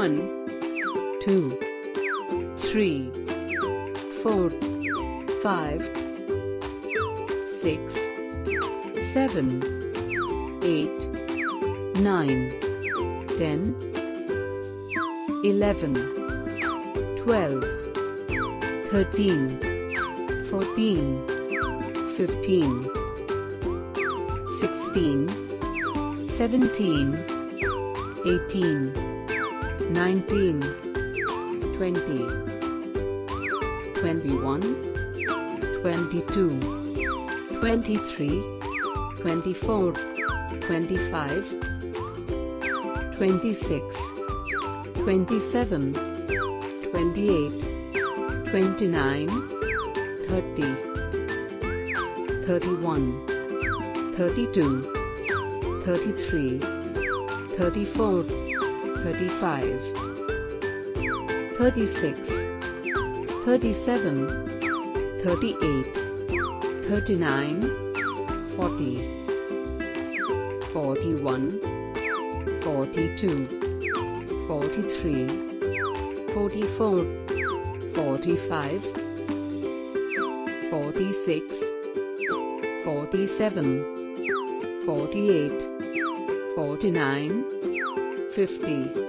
1, 2, 3, 4, 5, 6, 7, 8, 9, 10, 11, 12, 13, 14, 15, 16, 17, 18, 19, 20, 21, 22, 23, 24, 25, 26, 27, 28, 29, 30, 31, 32, 33, 34, 35, 36, 37, 38, 39, 40, 41, 42, 43, 44, 45, 46, 47, 48, 49, 50,